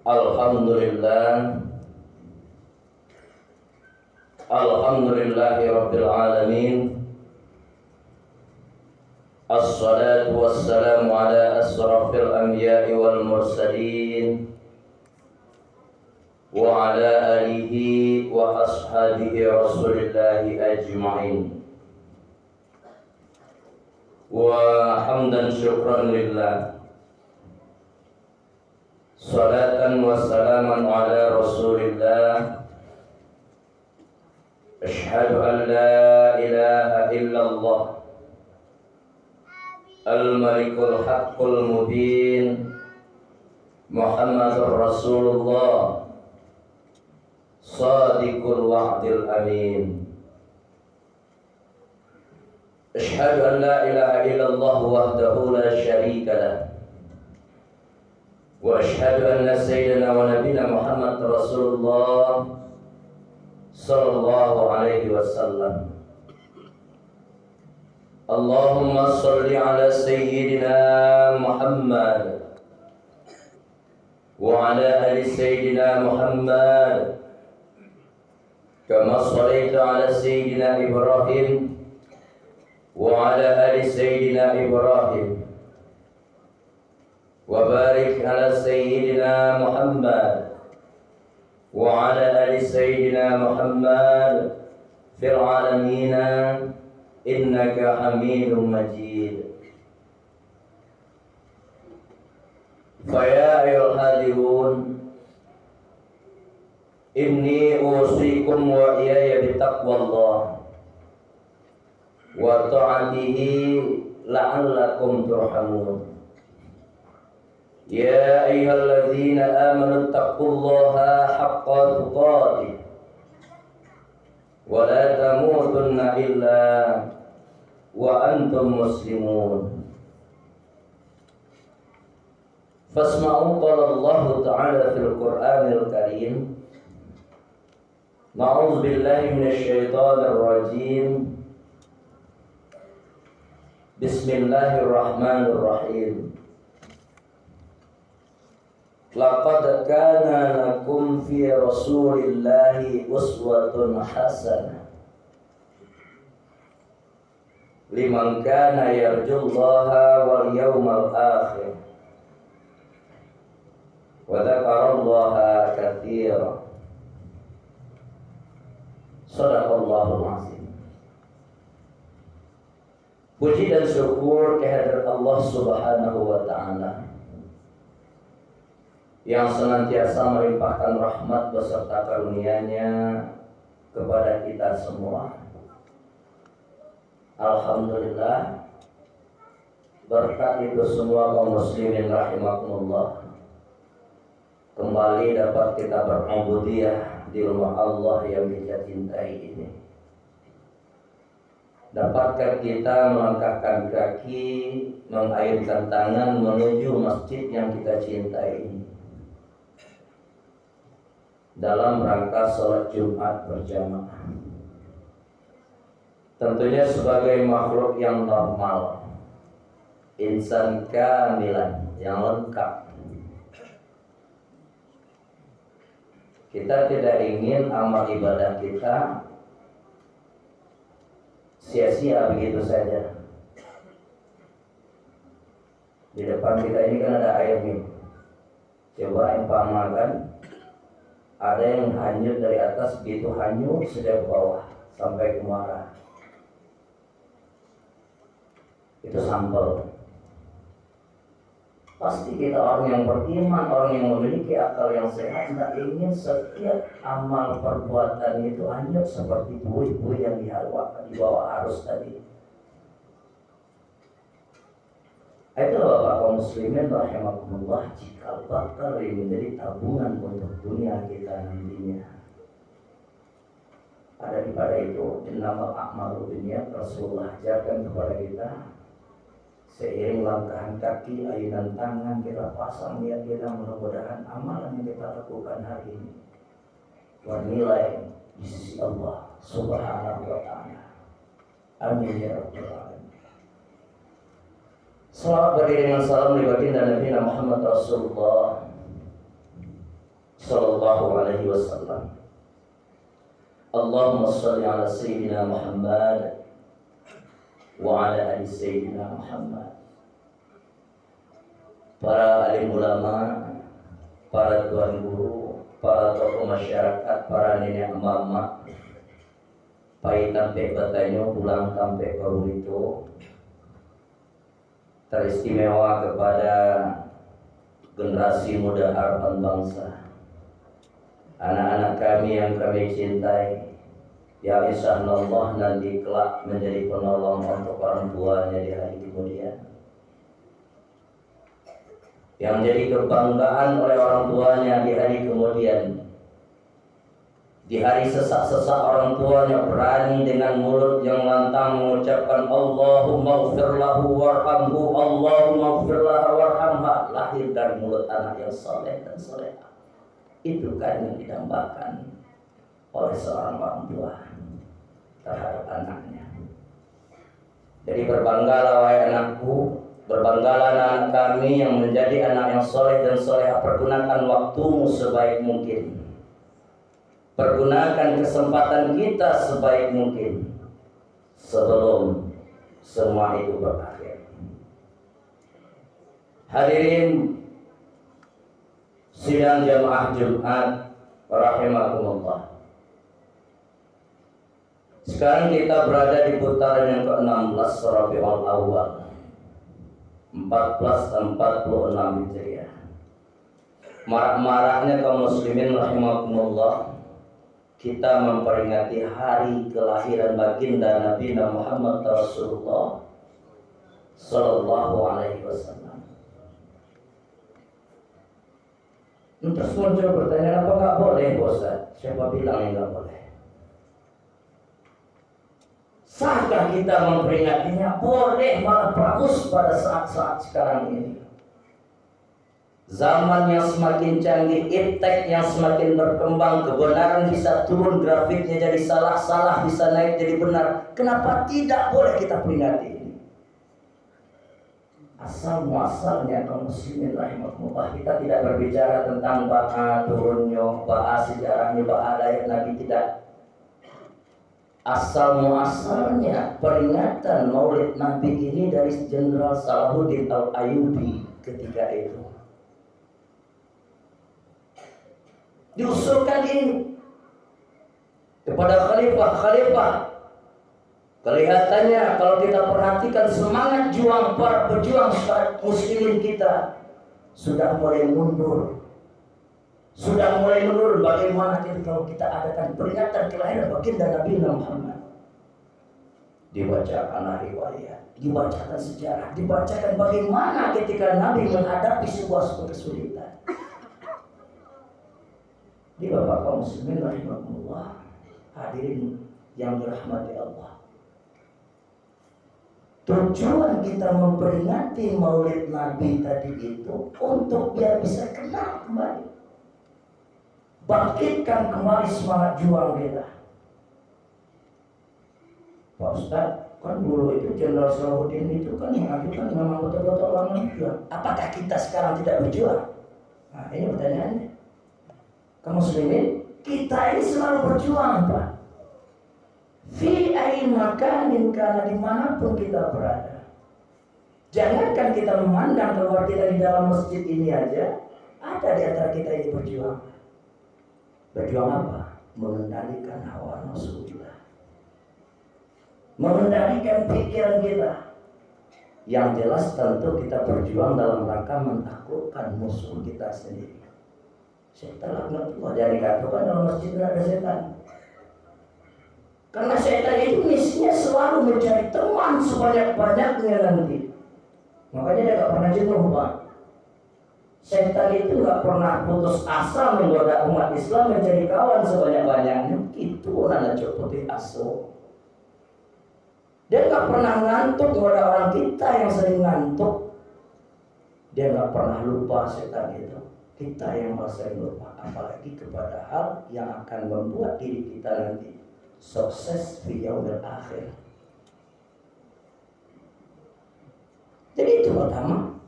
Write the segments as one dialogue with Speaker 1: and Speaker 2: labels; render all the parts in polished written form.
Speaker 1: Alhamdulillah, alhamdulillahi rabbil alamin. Assalatu wassalamu ala asrafil anbiya'i wal mursalin wa ala alihi wa ashabihi rasulillahi ajma'in. Wa hamdan syukran lillah, salatan wa salaman ala rasulillah. Ashhadu an la ilaha illallah al-malikul haqqul mubin Muhammadur Rasulullah sadiqul wa'dil amin. Ashhadu an la ilaha illallah wahdahu la syarika lah, wa ashhadu anna sayyidina wa nabiyana Muhammad Rasulullah sallallahu alaihi wasallam. Allahumma salli ala sayyidina Muhammad wa ala ali sayyidina Muhammad kama sallaita ala sayyidina Ibrahim wa ala ali sayyidina Ibrahim wa barik ala sayyidina Muhammad wa ala ali sayyidina Muhammad fil alamin innaka hamidum majid. Fa ya ayyuhal hadirun, inni usikum wa iyaya bitaqwallah wa ta'atihi la'allakum turhamun. Ya ayyuhalladzina amanu taqullaha haqqa tuqatih wa la tamutunna illa wa antum muslimun. Fasma'u qala Allah ta'ala fil Qur'anil Karim. Na'udzu billahi minasy syaithanir rajim. Bismillahirrahmanirrahim. Laqad kana lakum fi rasulillahi uswatun hasanah liman kana yarjullaha wal yawmal akhir wa dzakarallaha katsiran. Shadaqallahul azim. Puji dan syukur kehadirat Allah Subhanahu wa taala yang senantiasa melimpahkan rahmat beserta karunia-Nya kepada kita semua. Alhamdulillah, berkat itu semua kaum muslimin rahimakumullah, kembali dapat kita berubudiyah di rumah Allah yang kita cintai ini. Dapatkah kita melangkahkan kaki, mengayunkan tangan menuju masjid yang kita cintai ini dalam rangka sholat Jumat berjamaah. Tentunya sebagai makhluk yang normal, insan kamilan, yang lengkap. Kita tidak ingin amal ibadah kita sia-sia begitu saja. Di depan kita ini kan ada air nih. Coba umpamakan ada yang hanyut dari atas, begitu hanyut sejak bawah sampai ke muara. Itu sampel. Pasti kita orang yang beriman, orang yang memiliki akal yang sehat, tidak ingin setiap amal perbuatan itu hanyut seperti buih-buih yang di bawah arus tadi. Itulah Bapak kaum muslimin rahimakumullah, jika bakal menjadi tabungan untuk dunia kita nantinya. Ada pada itu innamal a'malu binniyat, Rasulullah ajarkan kepada kita. Seiring langkahan kaki, ayunan tangan kita pasang niat kita, mudah-mudahan amalan yang kita lakukan hari ini bernilai di sisi Allah Subhanahu wa ta'ala. Amin ya rabbal alamin. Salawat beriringan salam di baginda Nabi Muhammad Rasulullah sallallahu alaihi wasallam. Allahumma shalli ala sayyidina Muhammad wa ala ali sayyidina Muhammad. Para alim ulama, para tuan guru, para tokoh masyarakat, para nenek mama, pai tampe batanyo pulang tampe baru itu teristimewa kepada generasi muda harapan bangsa. Anak-anak kami yang kami cintai, ya insyaallah nanti kelak menjadi penolong untuk orang tuanya di hari kemudian. Yang jadi kebanggaan oleh orang tuanya di hari kemudian. Di hari sesak-sesak orang tuanya berani dengan mulut yang lantang mengucapkan Allahumma ighfir lahu warhamhu, Allahumma ighfir lahu warhamha, lahir dari mulut anak yang saleh dan salehah. Itu kan yang didambakan oleh seorang orang tua terhadap anaknya. Jadi berbanggalah wahai anakku, berbanggalah anak kami yang menjadi anak yang soleh dan solehah. Pergunakan waktumu sebaik mungkin, pergunakan kesempatan kita sebaik mungkin sebelum semua itu berakhir. Hadirin sidang jamaah Jumat rahimakumullah. Sekarang kita berada di putaran yang ke-16 Rabiul Awal 1446 Hijriah. Marak-maraknya kaum muslimin rahimakumullah, kita memperingati hari kelahiran baginda Nabi Muhammad Rasulullah sallallahu alaihi wasallam. Terus muncul pertanyaan, apa nggak boleh Ustaz? Siapa bilang yang nggak boleh? Sahkah kita memperingatinya? Boleh, malah bagus pada saat-saat sekarang ini. Zaman yang semakin canggih, iptek yang semakin berkembang, kebenaran bisa turun grafiknya jadi salah, bisa naik jadi benar. Kenapa tidak boleh kita peringati ini? Asal muasalnya kaum muslimin rahimahumullah, kita tidak berbicara tentang ba'a turunnya, ba'a sejarahnya, ba'a lahir Nabi, tidak. Asal muasalnya peringatan Maulid Nabi ini dari Jenderal Salahuddin Al-Ayyubi ketika itu. Diusulkan ini kepada khalifah. Kelihatannya kalau kita perhatikan semangat juang para pejuang muslimin kita sudah mulai mundur. Bagaimana kalau kita adakan peringatan kelahiran baginda Nabi Muhammad? Dibacakan riwayat, dibacakan sejarah, dibacakan bagaimana ketika Nabi menghadapi sebuah kesulitan. Di Bapak kaum muslimin rahimahullah, hadirin yang dirahmati Allah. Tujuan kita memperingati Maulid Nabi tadi itu untuk biar bisa kenal kembali, bangkitkan kembali semangat juang kita. Pak Ustaz, kan dulu itu Jenderal Salahuddin itu kan yang ajukan memang betul-betul orang berjuang. Apakah kita sekarang tidak berjuang? Nah ini pertanyaannya. Kaum muslimin, kita ini selalu berjuang Pak. Fi ayi makanin, karena dimanapun kita berada. Jangankan kita memandang keluar kita di dalam masjid ini aja, ada di antara kita ini berjuang. Berjuang apa? Mengendalikan hawa nafsu kita, mengendalikan pikiran kita. Yang jelas tentu kita berjuang dalam rangka menaklukkan musuh kita sendiri. Setan laknatullah, jadi katakan dalam masjid ada setan. Karena setan itu misinya selalu mencari teman sebanyak-banyaknya nanti. Makanya dia gak pernah jenuh Pak. Setan itu gak pernah putus asa menggoda umat Islam menjadi kawan sebanyak-banyaknya. Itu anak putih aso. Dia gak pernah ngantuk menggoda orang kita yang sering ngantuk. Dia gak pernah lupa setan itu. Kita yang sering lupa, apalagi kepada hal yang akan membuat diri kita nanti sukses di yaumil akhir. Jadi itu pertama,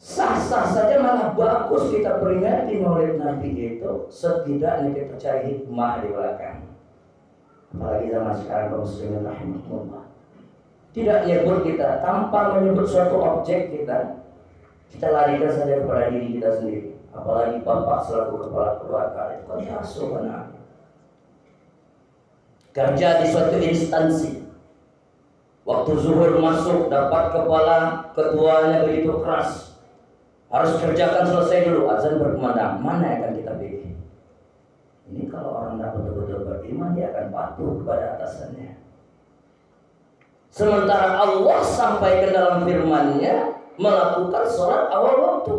Speaker 1: Sah-sah saja, malah bagus kita peringati maulid Nabi itu, setidaknya kita cari hikmah di belakang. Apalagi zaman sekarang kaum muslimin rahimahumullah. Tidak nyebut kita, tanpa menyebut suatu objek kita larikan saja kepada diri kita sendiri. Apalagi bapak selaku kepala keluarga, itu kan asuh benar. Kerja di suatu instansi, waktu zuhur masuk dapat kepala ketuanya begitu keras, harus kerjakan selesai dulu, azan berkumandang. Mana yang akan kita pilih? Ini kalau orang tidak betul-betul beriman, dia akan patuh kepada atasannya. Sementara Allah sampaikan dalam firman-Nya melakukan sholat awal waktu.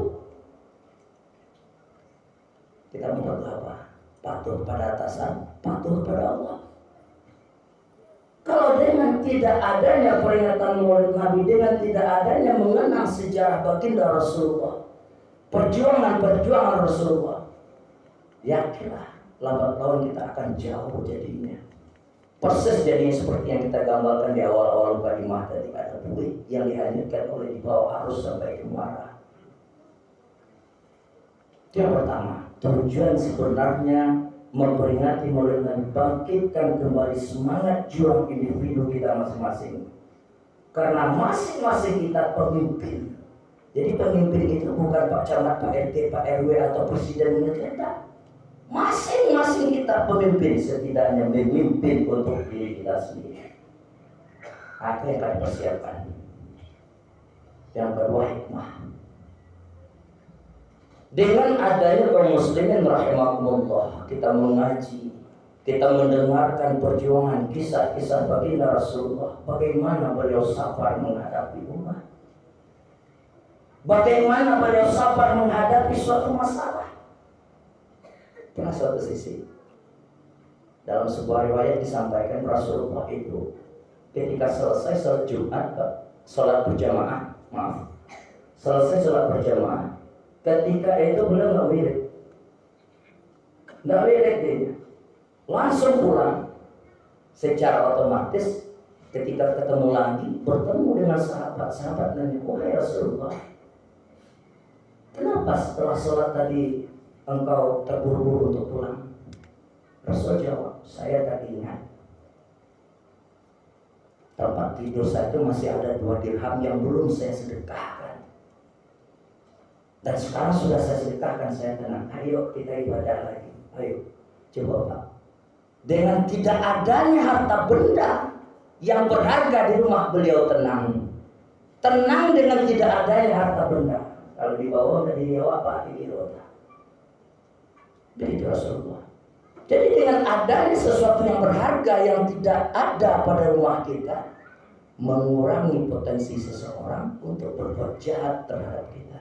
Speaker 1: Kita minta apa? Patuh pada atasan, patuh pada Allah. Kalau dengan tidak adanya peringatan maulid Nabi, dengan tidak adanya mengenang sejarah baginda Rasulullah, perjuangan Rasulullah, yakinlah lambat laun kita akan jauh jadinya. Persis jadinya seperti yang kita gambarkan di awal-awal mukadimah tadi, ada buih yang dihanyutkan oleh di bawah arus sampai ke muara. Yang pertama, tujuan sebenarnya memperingati maulid Nabi, bangkitkan kembali semangat juang individu kita masing-masing. Karena masing-masing kita pemimpin. Jadi pemimpin itu bukan Pak Camat, Pak RT, Pak RW atau presiden kita. Masing-masing kita pemimpin, setidaknya memimpin untuk diri kita sendiri. Apa yang akan persiapkan? Yang kedua, hikmah. Dengan adanya kaum muslimin rahimakumullah, kita mengaji, kita mendengarkan perjuangan kisah-kisah baginda Rasulullah, bagaimana beliau sabar menghadapi umat, bagaimana beliau sabar menghadapi suatu masalah. Pada suatu sisi, dalam sebuah riwayat disampaikan Rasulullah itu ketika selesai sholat Jumat, sholat berjamaah, selesai sholat berjamaah, ketika itu beliau nggak wirid dia, langsung pulang. Secara otomatis ketika ketemu lagi, bertemu dengan sahabat nanya, wahai Rasulullah, kenapa setelah sholat tadi engkau terburu-buru untuk pulang? Rasul jawab, saya tadi ingat tempat tidur saya itu masih ada 2 dirham yang belum saya sedekahkan. Dan sekarang sudah saya sedekahkan, saya tenang. Ayo kita ibadah lagi. Ayo, coba Pak. Dengan tidak adanya harta benda yang berharga di rumah beliau tenang. Tenang dengan tidak adanya harta benda. Kalau dibawa udah dibawa apa? Dibawa. Jadi itu Rasulullah. Jadi dengan adanya sesuatu yang berharga yang tidak ada pada rumah kita, mengurangi potensi seseorang untuk berbuat jahat terhadap kita.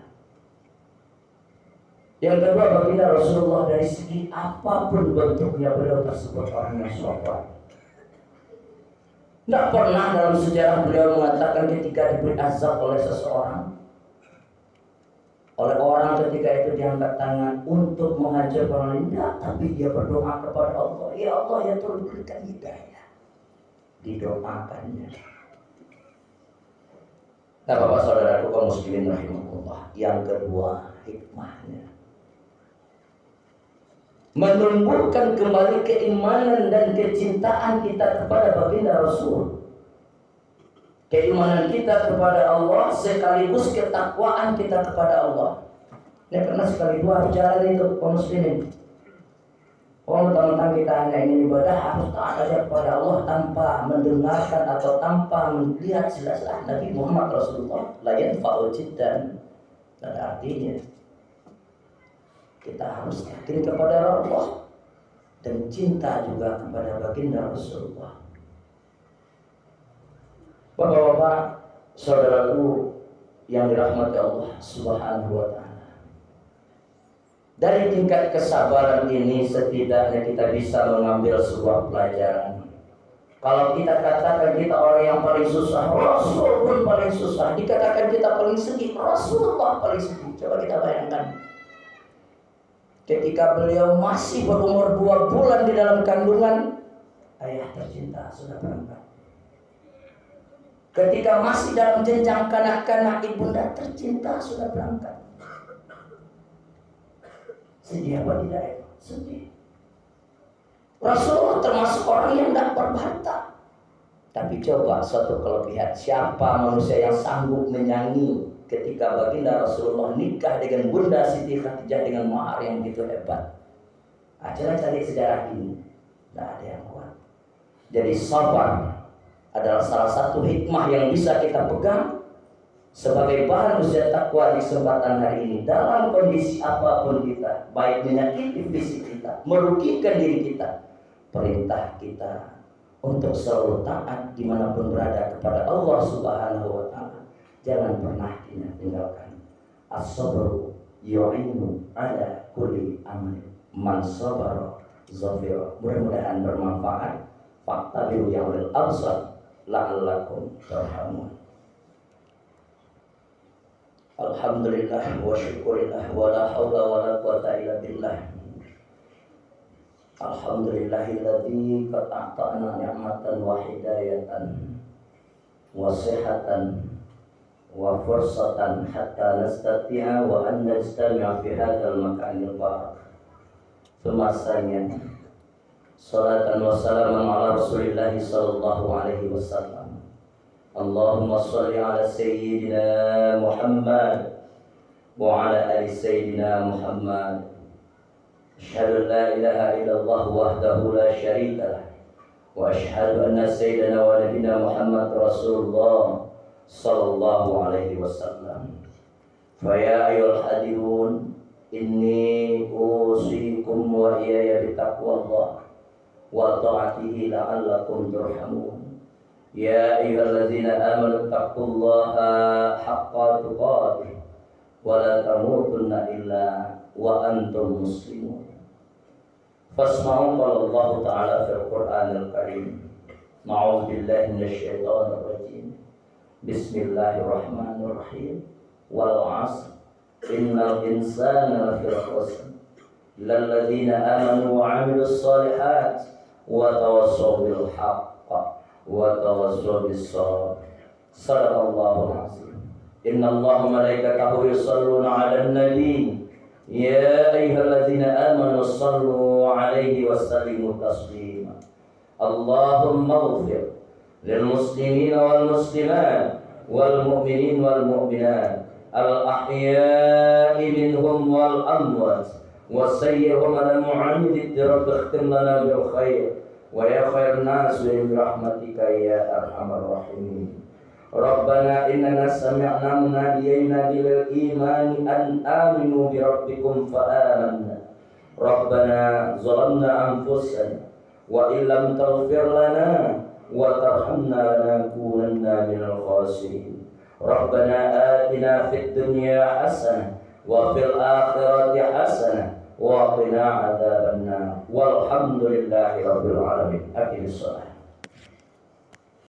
Speaker 1: Yang kedua, baginda Rasulullah dari segi apapun bentuknya beliau tersebut orang yang sopan. Tidak pernah dalam sejarah beliau mengatakan ketika diberi azab oleh seseorang, oleh orang ketika itu diangkat tangan untuk menghajar orang lain, tapi dia berdoa kepada Allah, ya Allah ya Tuhan berikan hidayah. Didoakannya. Nah Bapak saudaraku kaum muslimin rahimahullah, yang kedua hikmahnya menumbuhkan kembali keimanan dan kecintaan kita kepada baginda Rasul. Keimanan kita kepada Allah sekaligus ketakwaan kita kepada Allah. Ya karena sekali dua jalan itu kaum muslimin. Teman-teman kita hanya ingin ibadah harus taat saja kepada Allah tanpa mendengarkan atau tanpa melihat jelas-jelas Nabi Muhammad Rasulullah la yanfa'u jiddan. Ada artinya kita harus yakin kepada Allah dan cinta juga kepada baginda Rasulullah. Bapak-bapak, saudaraku yang dirahmati Allah Subhanahu wa ta'ala. Dari tingkat kesabaran ini setidaknya kita bisa mengambil sebuah pelajaran. Kalau kita katakan kita orang yang paling susah, Rasul pun paling susah. Dikatakan kita paling sedih, Rasulullah paling sedih. Coba kita bayangkan. Ketika beliau masih berumur 2 bulan di dalam kandungan, ayah tercinta sudah berangkat. Ketika masih dalam jenjang kanak-kanak, ibunda tercinta sudah berangkat. Sedih apa tidak itu? Sedih. Rasulullah termasuk orang yang tidak berbantah. Tapi coba suatu kelebihan, siapa manusia yang sanggup menyanyi ketika baginda Rasulullah nikah dengan Bunda Siti Khadijah dengan mahar yang begitu hebat? Coba cari sejarah ini, tidak ada yang kuat. Jadi sabar adalah salah satu hikmah yang bisa kita pegang sebagai bahan usaha takwa di kesempatan hari ini. Dalam kondisi apapun kita, baik menyakiti fisik kita, merugikan diri kita, perintah kita untuk selalu taat dimanapun berada kepada Allah Subhanahu wa Ta'ala. Jangan pernah tinggalkan. As-sabru yu'inu ala kulli amrin. Man sabara zafira. Mudah-mudahan bermanfaat. Faktabiru ya ulil absar la'allakum turhamun. Alhamdulillah wa syukurillah wa la hawla wa la quwata illa billah. Alhamdulillahilladzi qad a'tana ni'matan wa hidayatan wa sihhatan wa fursatan hatta nastati'a wa an najtami'a fi hadzal makanil barak. Tsumma saniyan salatan wa salaman ala Rasulillah sallallahu alaihi wasallam. Allahumma shalli ala sayyidina Muhammad wa ala ali sayyidina Muhammad. Asyhadu an la ilaha illallah wahdahu la syarika lah wa asyhadu anna sayyidina wa nabiyina Muhammad Rasulullah sallallahu alaihi wasallam. Fa ya ayyuhal hadirun inni usikum wa iyaya bitaqwallah wa ta'atihi la'allakum turhamun. Ya ayyuhalladzina amanu taqullaha haqqa tuqatih wa la tamutunna illa wa antum muslimun. Fasma'u qala Allah Ta'ala fil Qur'anil Karim. A'udzu billahi minasyaitonir rajim. Bismillahirrahmanirrahim. Wal 'asr innal insana lafi khusr illal ladzina amanu wa 'amilus shalihat wa tawassaw bil haqq wa tawassaw bis sabr. Shadaqallahul 'azim. Innallaha wa malaikatahu yusholluna 'alan nabi. Ya ayyuhalladzina amanu shallu 'alaihi wa sallimu taslima. Allahumma ighfir lil muslimina wal muslimat wal mu'minin wal mu'minat al ahya'i minhum wal amwat wa sayyirhum ala mu'amid rabb ikhtim lana bil khair wa ya khairan nas bi rahmatika ya arhamar rahimin. Rabbana innana sami'na munadiyan yunadi lil imani an aminu bi rabbikum fa amanna. Rabbana zalamna anfusana wa illam taghfir lana wa tarhamna lanakunanna minal khasirin. Rabbana atina fid dunya hasanah wa fil akhirati hasanah wa qina adzabannar. Walhamdulillahi rabbil alamin. Aqimis shalah.